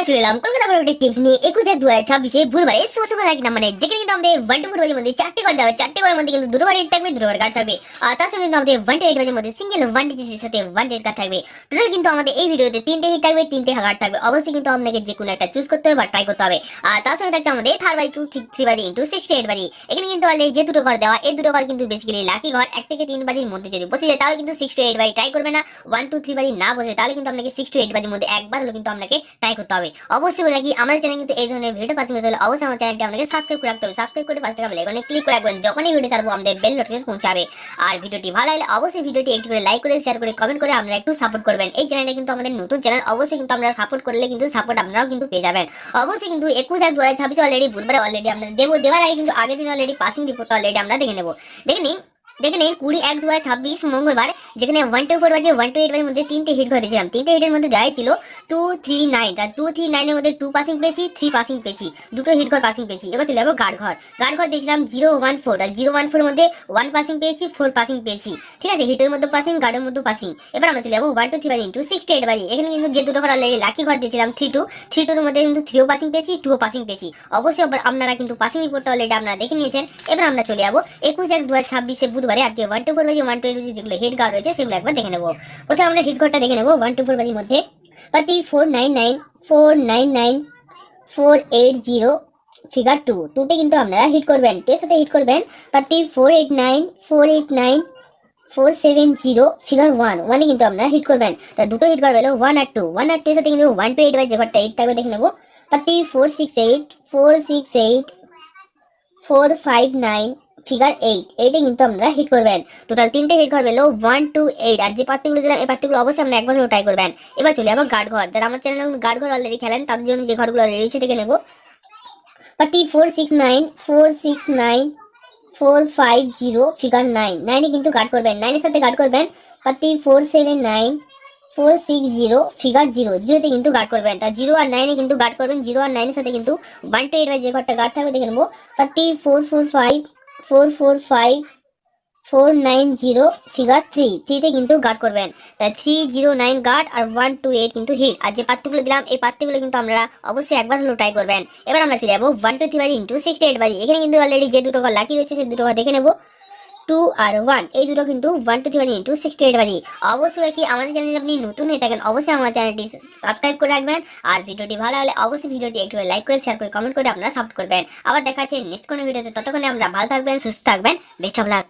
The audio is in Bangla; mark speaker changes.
Speaker 1: আমরা চলে এলাম কলকাতা ফাটাফাটের টিপস নিয়ে 21/1/2026 বুধবারে সুপার লাকি নাম্বার নেই, যেখানে কিন্তু আমাদের 1 টু 4 বাজের মধ্যে 4টি কার্ড দেওয়া, 4টি কার্ডের মধ্যে কিন্তু দুটো বাড়ি থাকবে, দুটো কার্ড থাকবে। আর তার সঙ্গে কিন্তু আমাদের 1 টু 8 বাজের মধ্যে সিঙ্গেল 1 ডিজিটের সাথে 1 ডিজিট কার্ড থাকবে। টোটাল কিন্তু আমাদের এই ভিডিওতে 3টে হিট থাকবে, 3টে কার্ড থাকবে। অবশ্যই কিন্তু আপনাকে যে কোনো একটা চুজ করতে হবে বা ট্রাই করতে হবে। আর তার সঙ্গে থাকছে আমাদের 3/2 3 বাজি ইনটু 68 বাজি। এখানে কিন্তু অলরেডি যে দুটো কার্ড দেওয়া, এই দুটো কার্ড কিন্তু বেসিক্যালি লাকি ঘর 1 থেকে 3 বাজির মধ্যে যদি বসে যায় তাহলে কিন্তু 6 টু 8 বাজি ট্রাই করবে না। 1 টু 3 বাজি না বসে তাহলে কিন্তু আপনাকে 6 টু 8 বাজির মধ্যে একবার হলো কিন্তু আপনাকে ট্রাই করতে হবে। অবশ্যই বলে রাখি, আমাদের চ্যানেল কিন্তু এই ধরনের ভিডিও পছন্দ হলে অবশ্যই আমার চ্যানেলটি আপনাকে সাবস্ক্রাইব করে রাখতে হবে। সাবস্ক্রাইব করে পাশে থাকা বেল আইকনে ক্লিক করে রাখবেন, যখনই ভিডিও ছাড়বো আমাদের বেল নোটিফিকেশন পৌঁছাবে। আর ভিডিওটি ভালো লাগলে অবশ্যই ভিডিওটি একটু করে লাইক করে শেয়ার করে কমেন্ট করে আপনারা একটু সাপোর্ট করবেন। এই চ্যানেলটা কিন্তু আমাদের নতুন চ্যানেল, অবশ্যই কিন্তু আপনারা সাপোর্ট করলে কিন্তু সাপোর্ট আপনারাও কিন্তু পেয়ে যাবেন। অবশ্যই কিন্তু 21/1/2026 অলরেডি বুধবারে অলরেডি আমরা দেওয়ার আগে কিন্তু আগের দিন অলরেডি পাসিং রিপোর্ট অলরেডি আমরা দেখে নেব। দেখে নিন 20/1/2026 মঙ্গলবার, যেখানে 1 টু 4 বাজে 1 টু 8 বাজের মধ্যে 3টে হিট ঘর দিয়েছিলাম। 3টে হিটের মধ্যে দেওয়া ছিল 239, তার 239 এর মধ্যে 2 পাসিং পেয়েছি, 3 পাসিং পেয়েছি, দুটো হিট ঘর পাসিং পেয়েছি। এবার চলে যাবো গার্ড ঘর দিয়েছিলাম 014, তার 014 এর মধ্যে 1 পাসিং পেয়েছি, 4 পাসিং পেয়েছি। ঠিক আছে, হিটের মধ্যে পাসিং, গার্ডের মধ্যে পাসিং। এবার আমরা চলে যাবো 1 টু 3 বাজে ইনটু 68 বাজে। এখানে কিন্তু যে দুটো ঘর অলরেডি লাকি ঘর দিয়েছিলাম 32 এর মধ্যে কিন্তু 3ও পাসিং পেয়েছি, 2ও পাসিং পেয়েছি। অবশ্যই আপনারা কিন্তু পাসিং রিপোর্টটা অলরেডি আপনারা দেখে নিয়েছেন। এবার আমরা চলে যাবো 21/1/2026 বুধবারে আজকে 1 টু 4 বাজে 1 টু 8 বাজে যেগুলো হিট গার্ড রয়েছে সেগুলো একবার দেখে নেবো। প্রথমে আমরা হিট ঘরটা দেখে নেবো 1 টু 4 বাজের মধ্যে পাতি 499 ফিগার 2তে কিন্তু আপনারা হিট করবেন, এর সাথে হিট করবেন পাতি 489 470 ফিগার 1 কিন্তু আপনারা হিট করবেন। তার দুটো হিট ঘর হলো 1 আর 2 এর সাথে কিন্তু 1 টু 8 বাজে যে ঘরটা 8 থাকবে দেখে নেবো পাতি 468 459 ফিগার 8 কিন্তু আপনারা হিট করবেন। টোটাল 3টে হিট ঘর পেলো 1 টু 8। আর যে পার্টিগুলো দিলাম এই পার্টিগুলো অবশ্যই আমরা একবার ট্রাই করবেন। এবার চলে যাবো গার্ড ঘর। যারা আমার চ্যানেলে গার্ড ঘর অলরেডি খেলেন তাদের জন্য যে ঘরগুলো রয়েছে দেখে নেবো পাতি 469 450 ফিগার 9 কিন্তু গার্ড করবেন। 9 এর সাথে গার্ড করবেন পাতি 479 460 ফিগার 0তে কিন্তু গার্ড করবেন। তার 0 আর 9 কিন্তু গার্ড করবেন। 0 আর 9 এর সাথে কিন্তু 1 টু 8 বাজে যে ঘরটা গার্ড থাকবে দেখে নেবো পাতি 445 490 ফিগার 3তে কিন্তু গার্ড করবেন। তাই 309 গার্ড আর 1 টু 8 কিন্তু হিট। আর যে পাত্রগুলো দিলাম এই পাত্রগুলো কিন্তু আমরা অবশ্যই একবার হলো ট্রাই করবেন। এবার আমরা চলে যাবো 1 টু 3 বাজে ইনটু 68 বাজে। এখানে কিন্তু অলরেডি যে দুটো ঘর লাকি রয়েছে সেই দুটো ঘর দেখে নেবো 2 আর 1, এই দুটো কিন্তু 1 টু 3 বাজে ইনটু 68 বাজে। অবশ্যই কি আমাদের চ্যানেলে আপনি নতুন হয়ে থাকেন অবশ্যই আমার চ্যানেলটি সাবস্ক্রাইব করে রাখবেন। আর ভিডিওটি ভালো লাগলে অবশ্যই ভিডিওটি একটু লাইক করে শেয়ার করে কমেন্ট করে আপনারা সাপোর্ট করবেন। আবার দেখা হচ্ছে নেক্সট কোনো ভিডিওতে, ততক্ষণে আমরা ভালো থাকবেন, সুস্থ থাকবেন, বেস্ট অফ লাক।